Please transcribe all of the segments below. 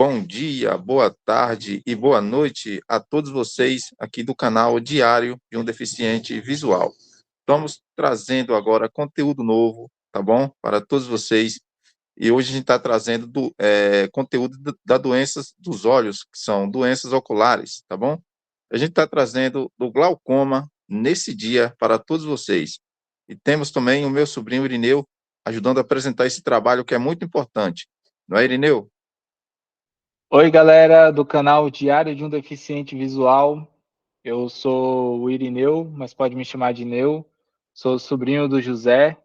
bom dia, boa tarde e boa noite a todos vocês aqui do canal Diário de um Deficiente Visual. Estamos trazendo agora conteúdo novo, tá bom? Para todos vocês. E hoje a gente está trazendo conteúdo da doenças dos olhos, que são doenças oculares, tá bom? A gente está trazendo do glaucoma nesse dia para todos vocês. E temos também o meu sobrinho Irineu ajudando a apresentar esse trabalho que é muito importante. Não é, Irineu? Oi, galera do canal Diário de um Deficiente Visual. Eu sou o Irineu, mas pode me chamar de Neu. Sou sobrinho do José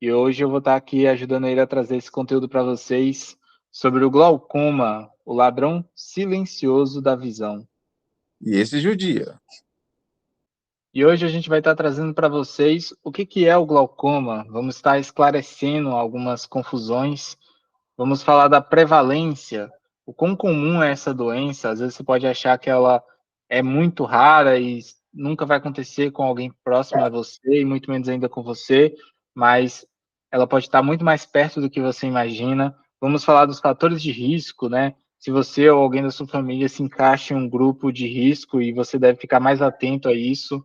e hoje eu vou estar aqui ajudando ele a trazer esse conteúdo para vocês sobre o glaucoma, o ladrão silencioso da visão. E esse judia. E hoje a gente vai estar trazendo para vocês o que é o glaucoma. Vamos estar esclarecendo algumas confusões. Vamos falar da prevalência, o quão comum é essa doença. Às vezes você pode achar que ela é muito rara e nunca vai acontecer com alguém próximo a você, e muito menos ainda com você, mas ela pode estar muito mais perto do que você imagina. Vamos falar dos fatores de risco, né? Se você ou alguém da sua família se encaixa em um grupo de risco e você deve ficar mais atento a isso.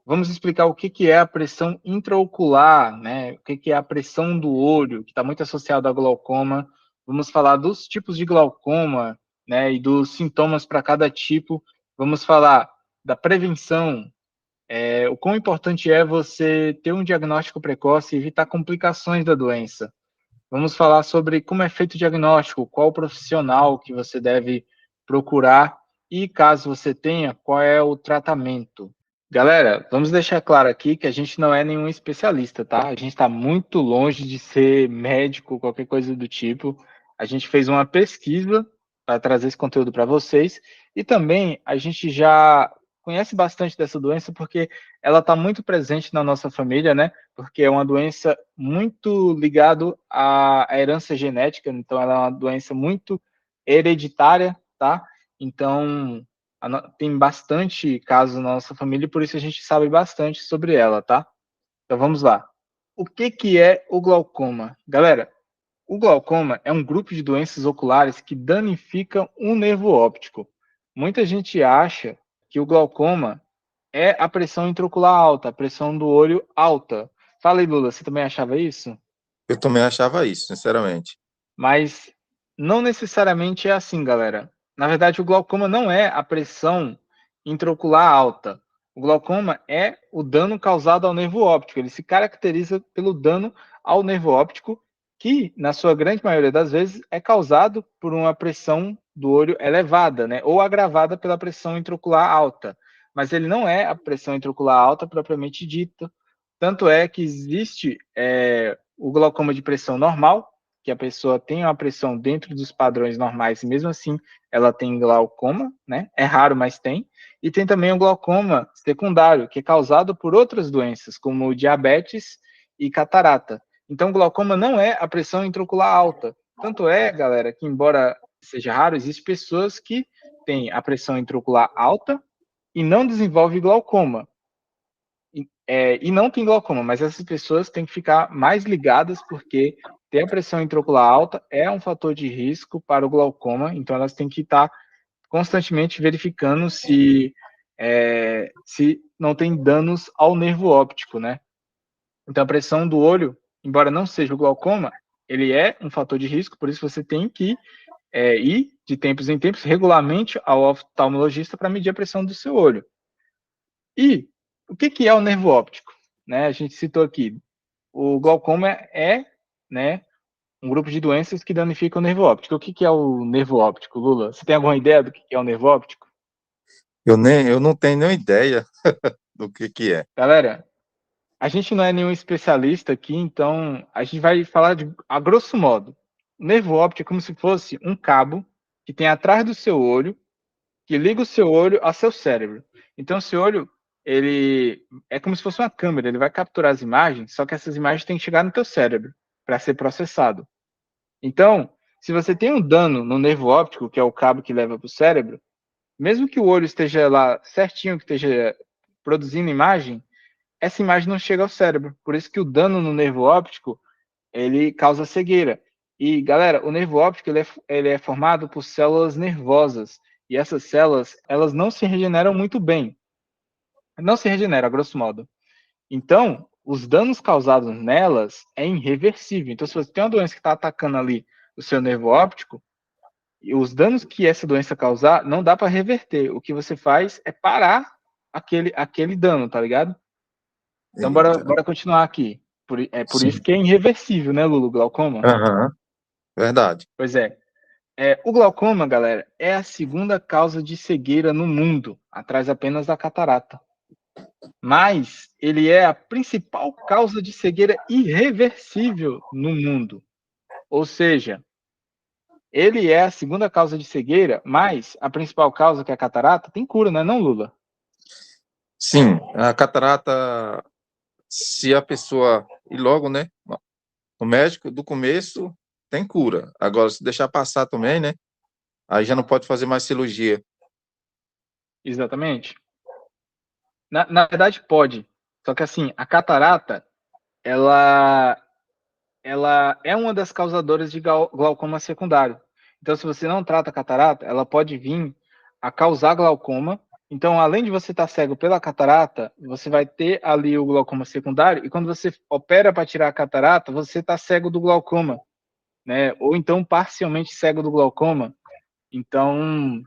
Vamos explicar o que é a pressão intraocular, né? O que é a pressão do olho, que está muito associado ao glaucoma. Vamos falar dos tipos de glaucoma, né? E dos sintomas para cada tipo. Vamos falar da prevenção, o quão importante é você ter um diagnóstico precoce e evitar complicações da doença. Vamos falar sobre como é feito o diagnóstico, qual profissional que você deve procurar e, caso você tenha, qual é o tratamento. Galera, vamos deixar claro aqui que a gente não é nenhum especialista, tá? A gente está muito longe de ser médico, qualquer coisa do tipo. A gente fez uma pesquisa para trazer esse conteúdo para vocês e também a gente já conhece bastante dessa doença porque ela está muito presente na nossa família, né? Porque é uma doença muito ligada à herança genética, então ela é uma doença muito hereditária, tá? Então, tem bastante casos na nossa família e por isso a gente sabe bastante sobre ela, tá? Então vamos lá. O que é o glaucoma? Galera, o glaucoma é um grupo de doenças oculares que danificam um nervo óptico. Muita gente acha que o glaucoma é a pressão intraocular alta, a pressão do olho alta. Fala aí, Lula, você também achava isso? Eu também achava isso, sinceramente. Mas não necessariamente é assim, galera. Na verdade, o glaucoma não é a pressão intraocular alta. O glaucoma é o dano causado ao nervo óptico. Ele se caracteriza pelo dano ao nervo óptico, que, na sua grande maioria das vezes, é causado por uma pressão do olho elevada, né? Ou agravada pela pressão intraocular alta. Mas ele não é a pressão intraocular alta propriamente dita. Tanto é que existe o glaucoma de pressão normal, que a pessoa tem uma pressão dentro dos padrões normais e mesmo assim ela tem glaucoma, né? É raro, mas tem. E tem também o glaucoma secundário, que é causado por outras doenças, como diabetes e catarata. Então, o glaucoma não é a pressão intraocular alta. Tanto é, galera, que embora seja raro, existem pessoas que têm a pressão intraocular alta e não desenvolvem glaucoma. E não tem glaucoma, mas essas pessoas têm que ficar mais ligadas porque ter a pressão intraocular alta é um fator de risco para o glaucoma, então elas têm que estar constantemente verificando se não tem danos ao nervo óptico, né? Então a pressão do olho, embora não seja o glaucoma, ele é um fator de risco, por isso você tem que ir de tempos em tempos regularmente ao oftalmologista para medir a pressão do seu olho. E o que é o nervo óptico? Né, a gente citou aqui, o glaucoma né, um grupo de doenças que danificam o nervo óptico. O que é o nervo óptico, Lula? Você tem alguma ideia do que é o nervo óptico? Eu não tenho nenhuma ideia do que é. Galera, a gente não é nenhum especialista aqui, então a gente vai falar a grosso modo. O nervo óptico é como se fosse um cabo que tem atrás do seu olho, que liga o seu olho ao seu cérebro. Então, o seu olho, ele é como se fosse uma câmera, ele vai capturar as imagens, só que essas imagens têm que chegar no teu cérebro para ser processado. Então, se você tem um dano no nervo óptico, que é o cabo que leva para o cérebro, mesmo que o olho esteja lá certinho, que esteja produzindo imagem, essa imagem não chega ao cérebro. Por isso que o dano no nervo óptico, ele causa cegueira. E, galera, o nervo óptico ele é formado por células nervosas. E essas células, elas não se regeneram muito bem. Não se regenera, a grosso modo. Então, os danos causados nelas é irreversível. Então, se você tem uma doença que está atacando ali o seu nervo óptico, e os danos que essa doença causar, não dá para reverter. O que você faz é parar aquele dano, tá ligado? Então, bora continuar aqui. Por isso Sim. que é irreversível, né, Lulu, glaucoma? Aham, verdade. Pois é. O glaucoma, galera, é a segunda causa de cegueira no mundo, atrás apenas da catarata. Mas ele é a principal causa de cegueira irreversível no mundo. Ou seja, ele é a segunda causa de cegueira, mas a principal causa, que é a catarata, tem cura, não é não, Lula? Sim, a catarata, se a pessoa ir logo, né, o médico, do começo, tem cura. Agora, se deixar passar também, né, aí já não pode fazer mais cirurgia. Exatamente. Na verdade, pode. Só que assim, a catarata, ela é uma das causadoras de glaucoma secundário. Então, se você não trata a catarata, ela pode vir a causar glaucoma. Então, além de você estar cego pela catarata, você vai ter ali o glaucoma secundário, e quando você opera para tirar a catarata, você está cego do glaucoma, né? Ou então parcialmente cego do glaucoma. Então,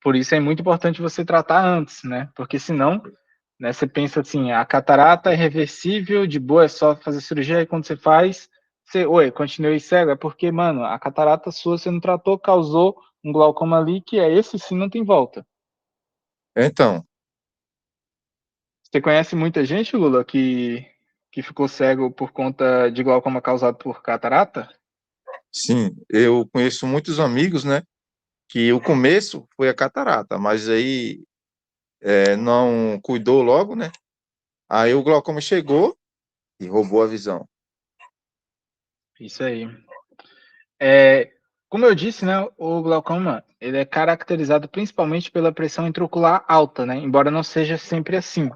por isso é muito importante você tratar antes, né? Porque senão, né, você pensa assim, a catarata é reversível, de boa, é só fazer cirurgia, e quando você faz, oi, continuei cego, é porque, mano, a catarata sua você não tratou, causou um glaucoma ali, que é esse sim, não tem volta. Então, Você conhece muita gente, Lula, que ficou cego por conta de glaucoma causado por catarata? sim, eu conheço muitos amigos, né, que o começo foi a catarata, mas aí não cuidou logo, né, aí o glaucoma chegou e roubou a visão. Isso aí. É, como eu disse, né, o glaucoma ele é caracterizado principalmente pela pressão intraocular alta, né, embora não seja sempre assim.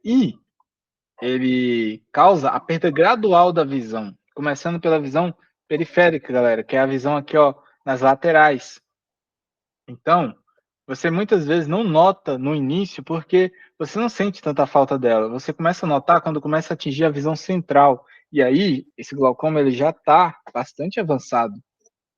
E ele causa a perda gradual da visão, começando pela visão periférica, galera, que é a visão aqui, ó, nas laterais. Então, você muitas vezes não nota no início porque você não sente tanta falta dela. Você começa a notar quando começa a atingir a visão central. E aí, esse glaucoma ele já está bastante avançado.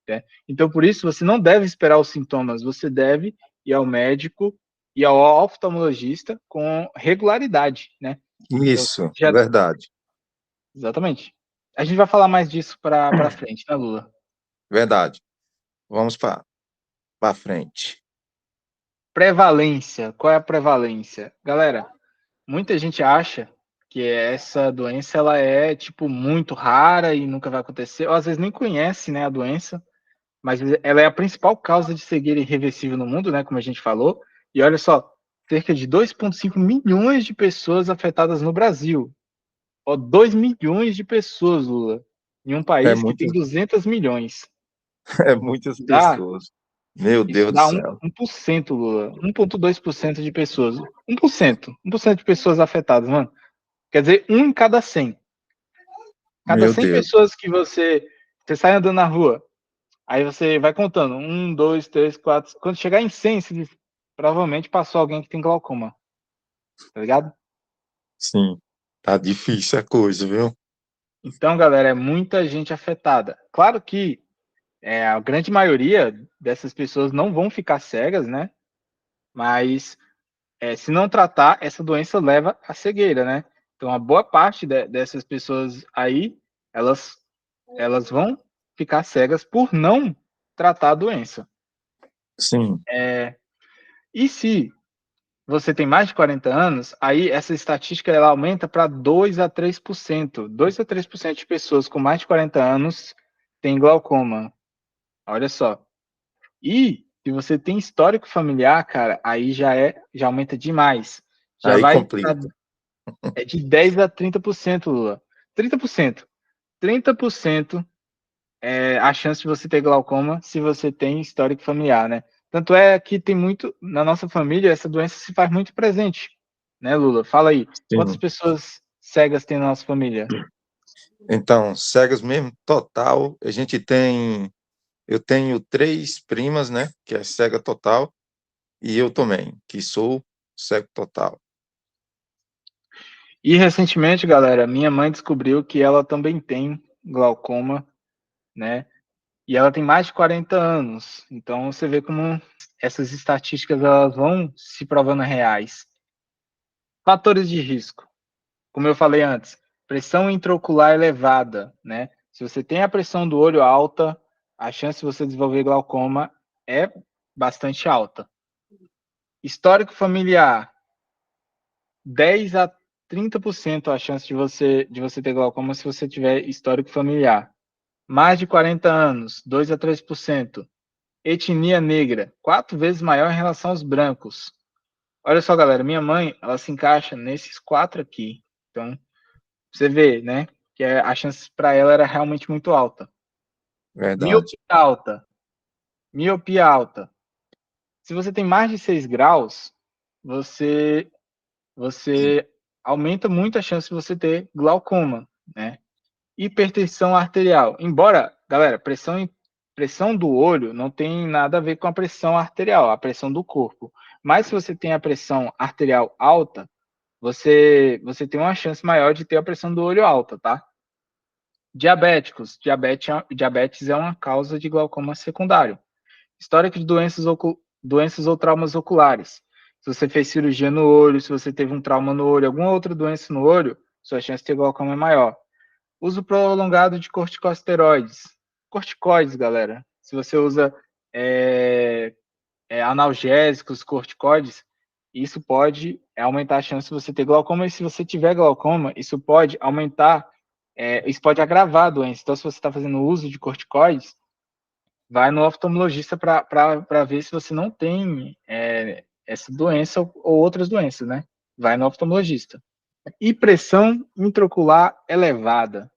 Né? Então, por isso, você não deve esperar os sintomas. Você deve ir ao médico e ao oftalmologista com regularidade, né? Então, Isso, já... verdade, Exatamente. A gente vai falar mais disso para frente, né, Lula? verdade. Vamos para frente. Prevalência. Qual é a prevalência? Galera, muita gente acha que essa doença ela é tipo muito rara e nunca vai acontecer, ou às vezes nem conhece, né, a doença, mas ela é a principal causa de cegueira irreversível no mundo, né, como a gente falou. E olha só, cerca de 2,5 milhões de pessoas afetadas no Brasil. Ó, 2 milhões de pessoas, Lula, em um É país que tem muitas, 200 milhões. é muitas Dá, pessoas. Meu isso Deus do dá céu. 1%, Lula, 1,2% de pessoas. 1% de pessoas afetadas, mano. Quer dizer, um em cada 100. Cada Meu 100 Deus. pessoas que você sai andando na rua, aí você vai contando, 1, 2, 3, 4, quando chegar em 100, você diz, provavelmente passou alguém que tem glaucoma, tá ligado? Sim, tá difícil a coisa, viu? Então, galera, é muita gente afetada. Claro que a grande maioria dessas pessoas não vão ficar cegas, né? Mas se não tratar, essa doença leva à cegueira, né? Então, a boa parte dessas pessoas aí, elas vão ficar cegas por não tratar a doença. Sim. E se você tem mais de 40 anos, aí essa estatística ela aumenta para 2 a 3%. 2 a 3% de pessoas com mais de 40 anos têm glaucoma. Olha só. E se você tem histórico familiar, cara, aí já aumenta demais. Já Aí vai complica. de 10 a 30%, Lula. 30%. 30% é a chance de você ter glaucoma se você tem histórico familiar, né? Tanto é que tem muito, na nossa família, essa doença se faz muito presente, né, Lula? Fala aí, quantas Sim. pessoas cegas tem na nossa família? Então, cegas mesmo, total, eu tenho 3 primas, né, que é cega total, e eu também, que sou cego total. E recentemente, galera, minha mãe descobriu que ela também tem glaucoma, né? E ela tem mais de 40 anos. Então você vê como essas estatísticas elas vão se provando reais. Fatores de risco. Como eu falei antes, pressão intraocular elevada, né? Se você tem a pressão do olho alta, a chance de você desenvolver glaucoma é bastante alta. Histórico familiar, 10 a 30% a chance de você ter glaucoma se você tiver histórico familiar. Mais de 40 anos, 2 a 3%. Etnia negra, 4 vezes maior em relação aos brancos. Olha só, galera, minha mãe, ela se encaixa nesses 4 aqui. Então, você vê, né, que a chance para ela era realmente muito alta. Verdade. Miopia alta. Miopia alta. Se você tem mais de 6 graus, você você aumenta muito a chance de você ter glaucoma, né? Hipertensão arterial. Embora, galera, pressão do olho não tem nada a ver com a pressão arterial, a pressão do corpo. Mas se você tem a pressão arterial alta, você tem uma chance maior de ter a pressão do olho alta, tá? Diabéticos. Diabetes é uma causa de glaucoma secundário. Histórico de doenças ou traumas oculares. Se você fez cirurgia no olho, se você teve um trauma no olho, alguma outra doença no olho, sua chance de ter glaucoma é maior. Uso prolongado de corticosteroides. Corticoides, galera. Se você usa analgésicos, corticoides, isso pode aumentar a chance de você ter glaucoma. E se você tiver glaucoma, isso pode aumentar, isso pode agravar a doença. Então, se você está fazendo uso de corticoides, vai no oftalmologista para ver se você não tem essa doença ou outras doenças, né? Vai no oftalmologista. E pressão intraocular elevada.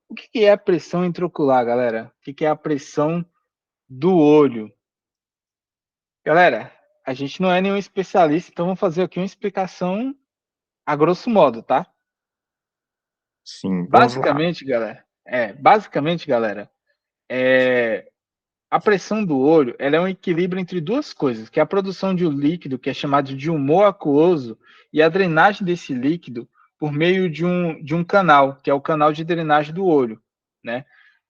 O que é a pressão intraocular, galera? O que é a pressão do olho? Galera, a gente não é nenhum especialista, então vamos fazer aqui uma explicação a grosso modo, tá? Sim, vamos lá. Basicamente, galera, a pressão do olho ela é um equilíbrio entre duas coisas, que é a produção de um líquido, que é chamado de humor aquoso, e a drenagem desse líquido por meio de um canal, que é o canal de drenagem do olho, né?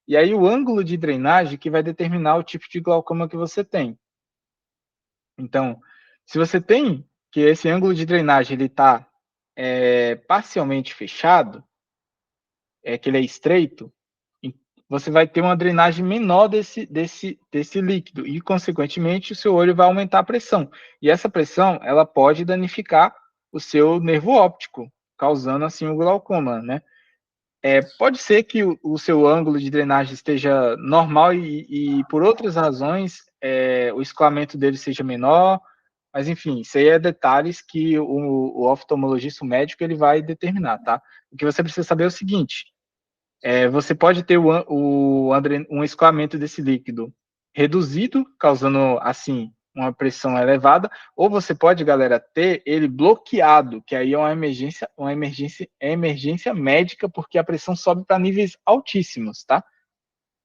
E aí o ângulo de drenagem que vai determinar o tipo de glaucoma que você tem. Então, se você tem que esse ângulo de drenagem ele está parcialmente fechado, que ele é estreito, você vai ter uma drenagem menor desse líquido e, consequentemente, o seu olho vai aumentar a pressão. E essa pressão, ela pode danificar o seu nervo óptico, causando, assim, o glaucoma, né? Pode ser que o seu ângulo de drenagem esteja normal e por outras razões, o escoamento dele seja menor, mas, enfim, isso aí é detalhes que o oftalmologista, o médico, ele vai determinar, tá? O que você precisa saber é o seguinte, você pode ter um escoamento desse líquido reduzido, causando, assim, uma pressão elevada, ou você pode, galera, ter ele bloqueado, que aí é uma emergência médica, porque a pressão sobe para níveis altíssimos, tá?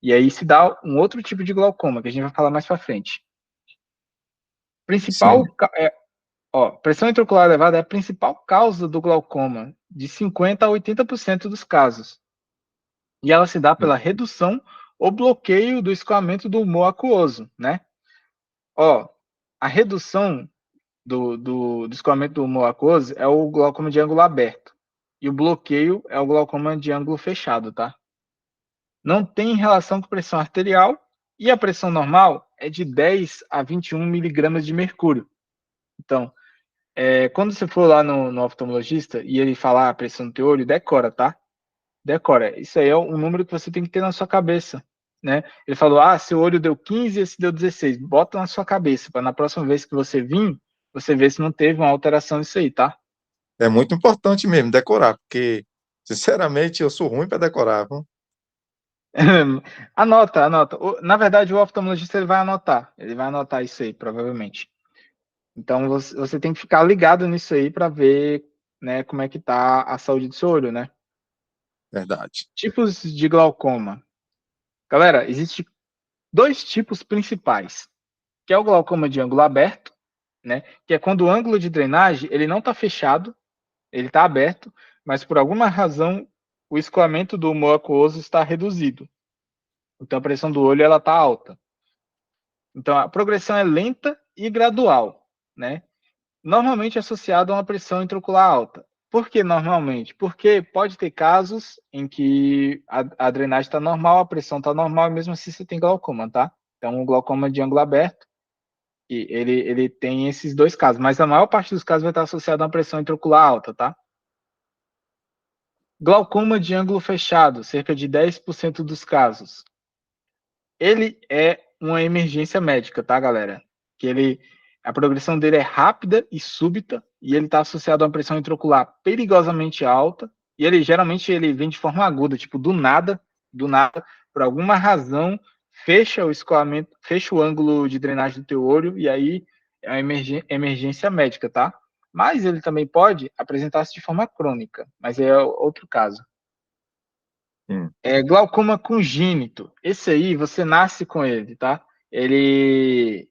E aí se dá um outro tipo de glaucoma, que a gente vai falar mais para frente. Sim, Pressão intraocular elevada é a principal causa do glaucoma, de 50 a 80% dos casos. E ela se dá pela redução ou bloqueio do escoamento do humor aquoso, né? A redução do escoamento do humor aquoso é o glaucoma de ângulo aberto. E o bloqueio é o glaucoma de ângulo fechado, tá? Não tem relação com pressão arterial e a pressão normal é de 10 a 21 miligramas de mercúrio. Então, quando você for lá no oftalmologista e ele falar a pressão do teu olho, decora, tá? Decora. Isso aí é um número que você tem que ter na sua cabeça, né? Ele falou, seu olho deu 15 e esse deu 16. Bota na sua cabeça, para na próxima vez que você vir, você ver se não teve uma alteração nisso aí, tá? é muito importante mesmo decorar, porque, sinceramente, eu sou ruim para decorar, viu? Anota, anota. Na verdade, o oftalmologista ele vai anotar isso aí, provavelmente. Então, você tem que ficar ligado nisso aí para ver, né, como é que tá a saúde do seu olho, né? Verdade. Tipos de glaucoma. Galera, existem dois tipos principais, que é o glaucoma de ângulo aberto, né? Que é quando o ângulo de drenagem ele não está fechado, ele está aberto, mas por alguma razão o escoamento do humor aquoso está reduzido. Então a pressão do olho ela está alta. Então a progressão é lenta e gradual, né? Normalmente associado a uma pressão intraocular alta. Por que normalmente? Porque pode ter casos em que a drenagem está normal, a pressão está normal, e mesmo assim você tem glaucoma, tá? Então, o glaucoma de ângulo aberto, ele tem esses dois casos, mas a maior parte dos casos vai estar associado a uma pressão intraocular alta, tá? Glaucoma de ângulo fechado, cerca de 10% dos casos. Ele é uma emergência médica, tá, galera? A progressão dele é rápida e súbita, e ele está associado a uma pressão intraocular perigosamente alta, e ele geralmente ele vem de forma aguda, tipo, do nada, por alguma razão, fecha o escoamento, fecha o ângulo de drenagem do teu olho, e aí é uma emergência médica, tá? Mas ele também pode apresentar-se de forma crônica, mas é outro caso. Glaucoma congênito. Esse aí, você nasce com ele, tá? Ele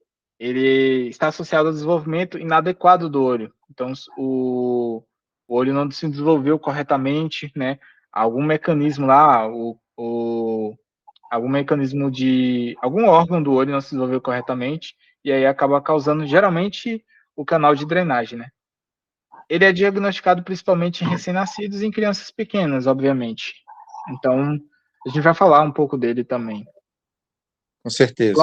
está associado ao desenvolvimento inadequado do olho. Então, o olho não se desenvolveu corretamente, né? Algum mecanismo lá, algum mecanismo de... Algum órgão do olho não se desenvolveu corretamente, e aí acaba causando, geralmente, o canal de drenagem, né? Ele é diagnosticado principalmente em recém-nascidos e em crianças pequenas, obviamente. Então, a gente vai falar um pouco dele também. Com certeza.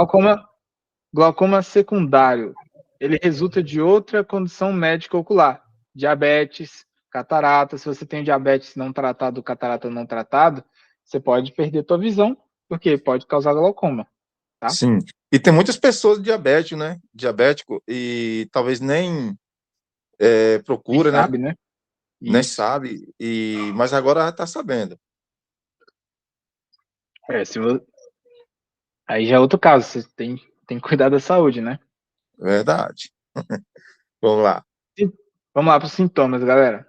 Glaucoma secundário. Ele resulta de outra condição médica ocular. Diabetes, catarata. Se você tem diabetes não tratado, catarata não tratado, você pode perder tua visão, porque pode causar glaucoma. Tá? Sim. E tem muitas pessoas diabético, né? Diabético, e talvez nem procura, né? Sabe, né? Nem Isso. sabe, mas agora está sabendo. Aí já é outro caso, você tem que cuidar da saúde, né? Verdade. Vamos lá. Vamos lá para os sintomas, galera.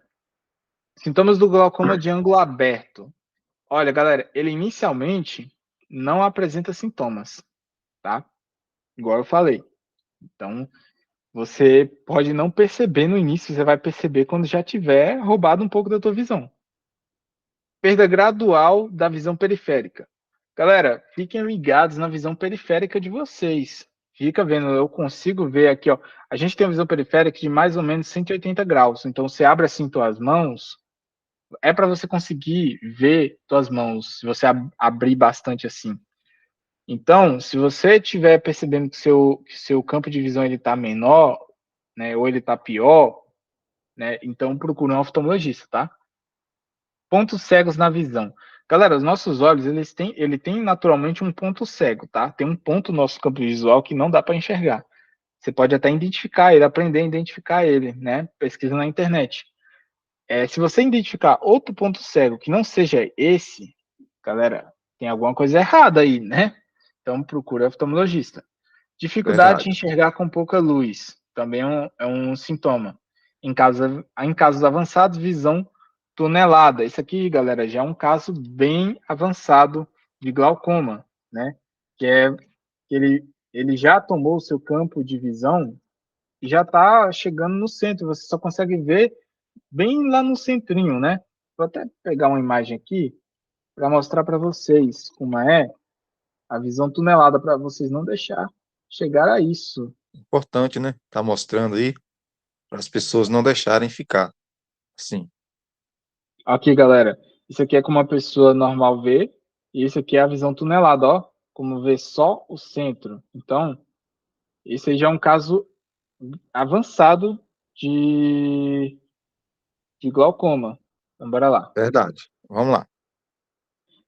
Sintomas do glaucoma de ângulo aberto. Olha, galera, ele inicialmente não apresenta sintomas, tá? Igual eu falei. Então, você pode não perceber no início, você vai perceber quando já tiver roubado um pouco da tua visão. Perda gradual da visão periférica. Galera, fiquem ligados na visão periférica de vocês. Fica vendo, eu consigo ver aqui, ó. A gente tem uma visão periférica de mais ou menos 180 graus. Então, você abre assim tuas mãos, é para você conseguir ver tuas mãos, se você abrir bastante assim. Então, se você estiver percebendo que seu campo de visão ele está menor, né, ou ele está pior, né, então procure um oftalmologista, tá? Pontos cegos na visão. Galera, os nossos olhos, ele tem naturalmente um ponto cego, tá? Tem um ponto no nosso campo visual que não dá para enxergar. Você pode até identificar ele, aprender a identificar ele, né? Pesquisa na internet. Se você identificar outro ponto cego que não seja esse, galera, tem alguma coisa errada aí, né? Então procura oftalmologista. Dificuldade de Verdade. enxergar com pouca luz, também é um sintoma. Em casos avançados, visão tunelada. Isso aqui, galera, já é um caso bem avançado de glaucoma, né? Que é que ele já tomou o seu campo de visão e já está chegando no centro. Você só consegue ver bem lá no centrinho, né? Vou até pegar uma imagem aqui para mostrar para vocês como é a visão tunelada, para vocês não deixar chegar a isso. Importante, né? Tá mostrando aí para as pessoas não deixarem ficar. Sim. Aqui, galera, isso aqui é como uma pessoa normal vê, e isso aqui é a visão tunelada, ó, como vê só o centro. Então, esse aí já é um caso avançado de glaucoma. Então, bora lá. Verdade. Vamos lá.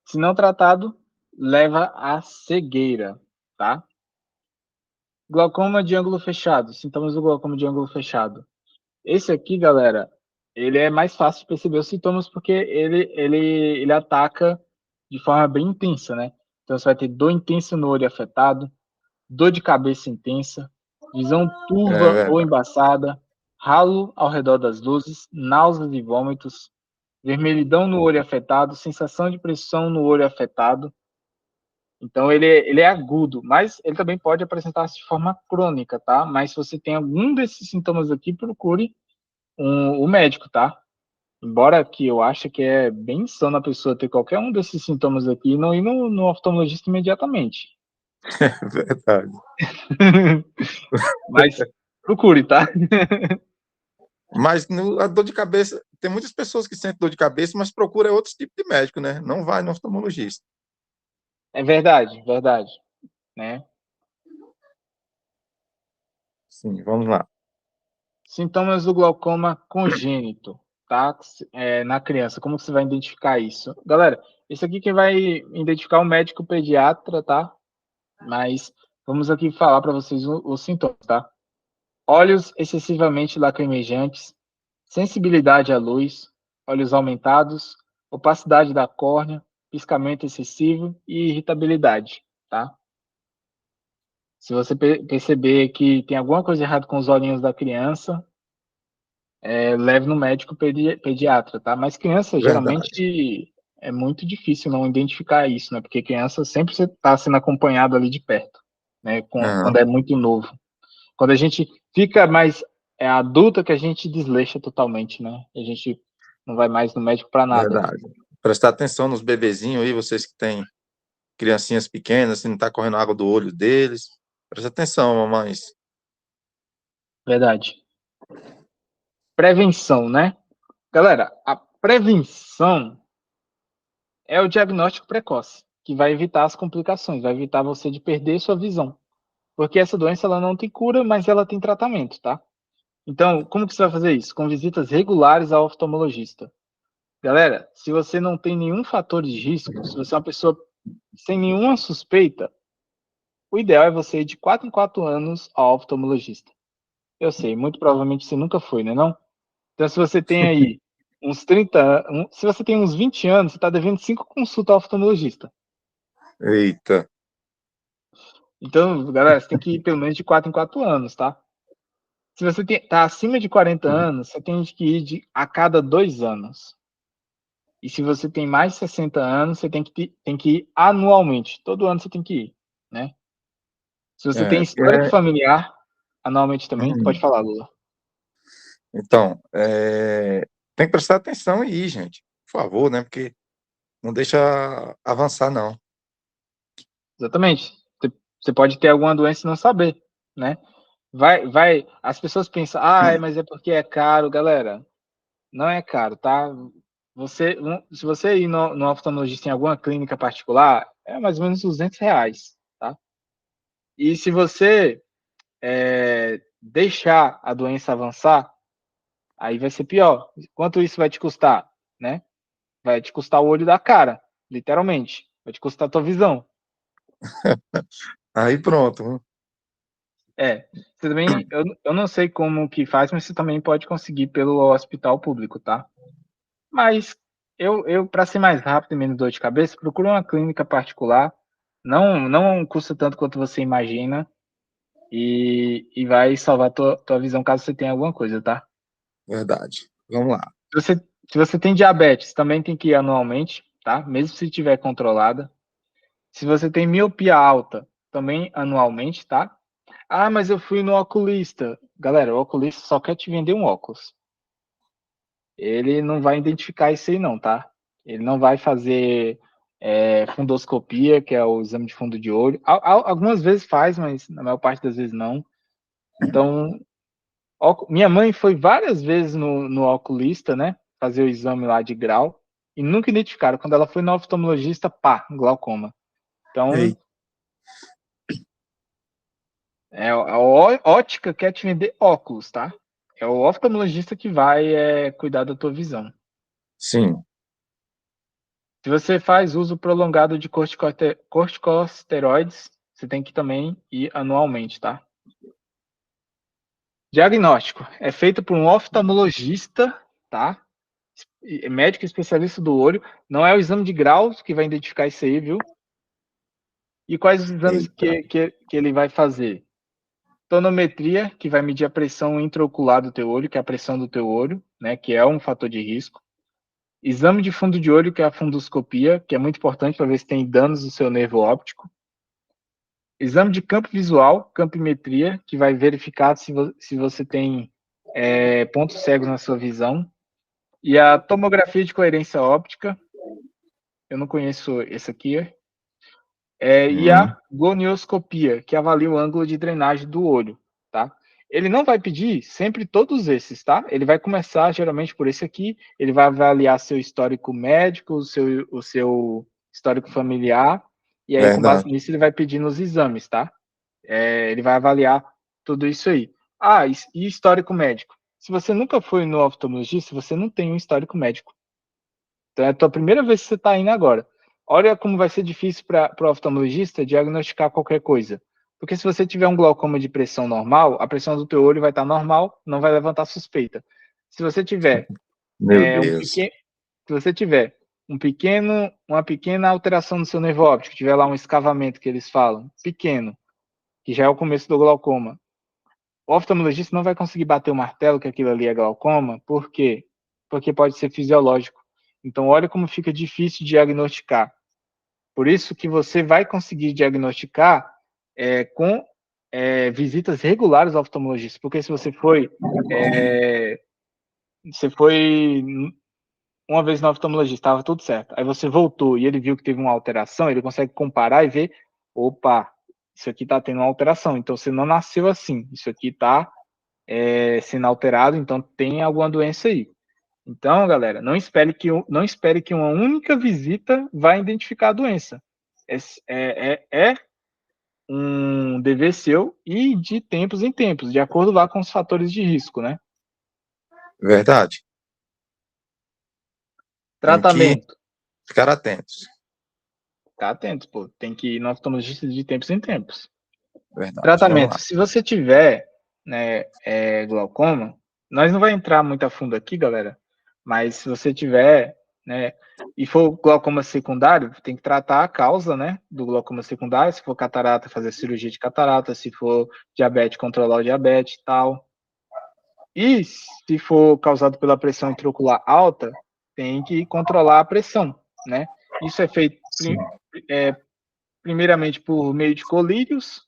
Se não tratado, leva à cegueira, tá? Glaucoma de ângulo fechado. Sintomas do glaucoma de ângulo fechado. Esse aqui, galera, ele é mais fácil de perceber os sintomas porque ele ataca de forma bem intensa, né? Então você vai ter dor intensa no olho afetado, dor de cabeça intensa, visão É turva ou verdade. embaçada, ralo ao redor das luzes, náuseas e vômitos, vermelhidão no olho afetado, sensação de pressão no olho afetado. Então, ele é agudo, mas ele também pode apresentar-se de forma crônica, tá? Mas se você tem algum desses sintomas aqui, procure o médico, tá? Embora que eu ache que é bem insano a pessoa ter qualquer um desses sintomas aqui e não ir no oftalmologista imediatamente. É verdade. Mas procure, tá? Mas a dor de cabeça, tem muitas pessoas que sentem dor de cabeça, mas procura outro tipo de médico, né? Não vai no oftalmologista. É verdade, verdade, né? Sim, vamos lá. Sintomas do glaucoma congênito, tá? Na criança, como você vai identificar isso? Galera, isso aqui quem vai identificar é o médico pediatra, tá? Mas vamos aqui falar para vocês os sintomas, tá? Olhos excessivamente lacrimejantes, sensibilidade à luz, olhos aumentados, opacidade da córnea, piscamento excessivo e irritabilidade, tá? Se você perceber que tem alguma coisa errada com os olhinhos da criança, leve no médico pediatra, tá? Mas criança, Verdade. geralmente, é muito difícil não identificar isso, né? Porque criança sempre está sendo acompanhado ali de perto, né? Quando Aham, é muito novo. Quando a gente fica mais adulta, que a gente desleixa totalmente, né? A gente não vai mais no médico para nada. verdade. Prestar atenção nos bebezinhos aí, vocês que têm criancinhas pequenas, se não está correndo água do olho deles. Presta atenção, mamães. Verdade. Prevenção, né? Galera, a prevenção é o diagnóstico precoce, que vai evitar as complicações, vai evitar você de perder sua visão. Porque essa doença ela não tem cura, mas ela tem tratamento, tá? Então, como que você vai fazer isso? Com visitas regulares ao oftalmologista. Galera, se você não tem nenhum fator de risco, se você é uma pessoa sem nenhuma suspeita, o ideal é você ir de 4 em 4 anos ao oftalmologista. Eu sei, muito provavelmente você nunca foi, né não? Então, se você tem aí uns 30, se você tem uns 20 anos, você está devendo 5 consultas ao oftalmologista. Eita, Então, galera, você tem que ir pelo menos de 4 em 4 anos, tá? Se você está acima de 40 anos, você tem que ir a cada 2 anos. E se você tem mais de 60 anos, você tem que ir anualmente. Todo ano você tem que ir, né? Se você tem histórico familiar, anualmente também, pode hum, falar, Lula. então, tem que prestar atenção aí, gente. Por favor, né? Porque não deixa avançar, não. Exatamente. Você pode ter alguma doença e não saber, né? As pessoas pensam, mas é porque é caro, galera. Não é caro, tá? Se você ir no oftalmologista em alguma clínica particular, é mais ou menos R$ 200, tá? E se você deixar a doença avançar, aí vai ser pior. Quanto isso vai te custar, né? Vai te custar o olho da cara, literalmente. Vai te custar a tua visão. Aí pronto. Você também, eu não sei como que faz, mas você também pode conseguir pelo hospital público, tá? Mas eu para ser mais rápido e menos dor de cabeça, procura uma clínica particular. Não custa tanto quanto você imagina e vai salvar tua visão caso você tenha alguma coisa, tá? Verdade. Vamos lá. Se você tem diabetes, também tem que ir anualmente, tá? Mesmo se estiver controlada. Se você tem miopia alta, também anualmente, tá? Ah, mas eu fui no oculista. Galera, o oculista só quer te vender um óculos. Ele não vai identificar isso aí, não, tá? Ele não vai fazer fundoscopia, que é o exame de fundo de olho. Algumas vezes faz, mas na maior parte das vezes não. Então, minha mãe foi várias vezes no oculista, né? Fazer o exame lá de grau e nunca identificaram. Quando ela foi no oftalmologista, pá, glaucoma. Então, Ei, a ótica quer te vender óculos, tá? É o oftalmologista que vai cuidar da tua visão. sim. Se você faz uso prolongado de corticosteroides, você tem que também ir anualmente, tá? Diagnóstico é feito por um oftalmologista, tá? Médico especialista do olho. Não é o exame de grau que vai identificar isso aí, viu? E quais os exames Eita. que ele vai fazer? Tonometria, que vai medir a pressão intraocular do teu olho, que é a pressão do teu olho, né? Que é um fator de risco. Exame de fundo de olho, que é a fundoscopia, que é muito importante para ver se tem danos no seu nervo óptico. Exame de campo visual, campimetria, que vai verificar se você tem pontos cegos na sua visão. E a tomografia de coerência óptica, eu não conheço esse aqui. E a gonioscopia, que avalia o ângulo de drenagem do olho, tá? Ele não vai pedir sempre todos esses, tá? Ele vai começar geralmente por esse aqui, ele vai avaliar seu histórico médico, o seu histórico familiar, e aí com base Verdade. nisso ele vai pedir nos exames, tá? Ele vai avaliar tudo isso aí. Ah, e histórico médico? Se você nunca foi no oftalmologista, você não tem um histórico médico. Então é a tua primeira vez que você está indo agora. Olha como vai ser difícil para o oftalmologista diagnosticar qualquer coisa. Porque se você tiver um glaucoma de pressão normal, a pressão do teu olho vai estar normal, não vai levantar suspeita. Se você tiver Meu um Deus. pequeno, se você tiver uma pequena alteração no seu nervo óptico, tiver lá um escavamento que eles falam, pequeno, que já é o começo do glaucoma, o oftalmologista não vai conseguir bater o martelo que aquilo ali é glaucoma, por quê? Porque pode ser fisiológico. Então, olha como fica difícil diagnosticar. Por isso que você vai conseguir diagnosticar com visitas regulares ao oftalmologista. Porque se você foi uma vez no oftalmologista, estava tudo certo. Aí você voltou e ele viu que teve uma alteração, ele consegue comparar e ver, opa, isso aqui está tendo uma alteração. Então, você não nasceu assim. Isso aqui está sendo alterado, então tem alguma doença aí. Então, galera, não espere que uma única visita vai identificar a doença. É um dever seu e de tempos em tempos, de acordo lá com os fatores de risco, né? Verdade. Tem que Tratamento. ficar atentos. Ficar atento, pô. Tem que ir no oftalmologista de tempos em tempos. Verdade. Vamos Tratamento. lá. Se você tiver glaucoma, nós não vai entrar muito a fundo aqui, galera, mas se você tiver, né, e for glaucoma secundário, tem que tratar a causa, né, do glaucoma secundário. Se for catarata, fazer cirurgia de catarata. Se for diabetes, controlar o diabetes e tal. E se for causado pela pressão intraocular alta, tem que controlar a pressão, né? Isso é feito Sim. primeiramente por meio de colírios.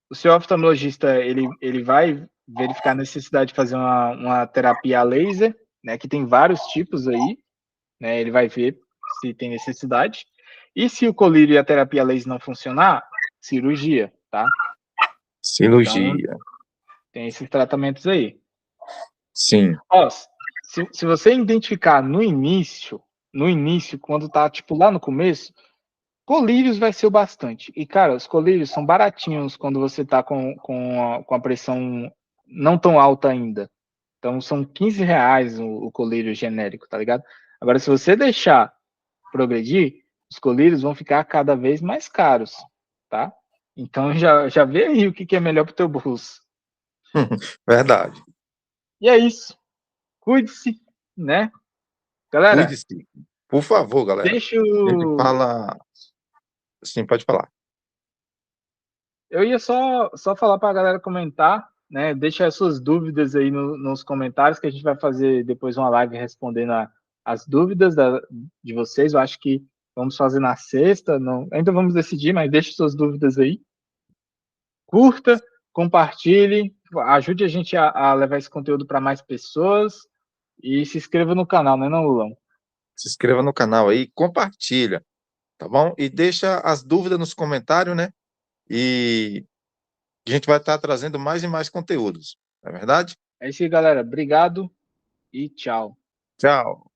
O seu oftalmologista ele vai verificar a necessidade de fazer uma terapia a laser, né? Que tem vários tipos aí, né? Ele vai ver se tem necessidade. E se o colírio e a terapia a laser não funcionar, cirurgia, tá? Então, Cirurgia. tem esses tratamentos aí. Sim. Ó, se você identificar no início, quando tá, tipo, lá no começo, colírios vai ser o bastante. E, cara, os colírios são baratinhos quando você tá com a pressão não tão alta ainda. Então, são R$ 15 o colírio genérico, tá ligado? Agora, se você deixar progredir, os colírios vão ficar cada vez mais caros, tá? Então, já vê aí o que é melhor pro teu bolso. Verdade. E é isso. Cuide-se, né? Galera, Cuide-se. Por favor, galera. deixa A gente o... fala. Sim, pode falar. Eu ia só falar para a galera comentar, né? Deixa as suas dúvidas aí nos comentários, que a gente vai fazer depois uma live respondendo as dúvidas de vocês. Eu acho que vamos fazer na sexta, não, ainda vamos decidir, mas deixe suas dúvidas aí. Curta, compartilhe, ajude a gente a levar esse conteúdo para mais pessoas e se inscreva no canal, né, não, Lulão? Se inscreva no canal aí, compartilha, tá bom? E deixa as dúvidas nos comentários, né? E a gente vai estar trazendo mais e mais conteúdos, não é verdade? É isso aí, galera. Obrigado e tchau. Tchau.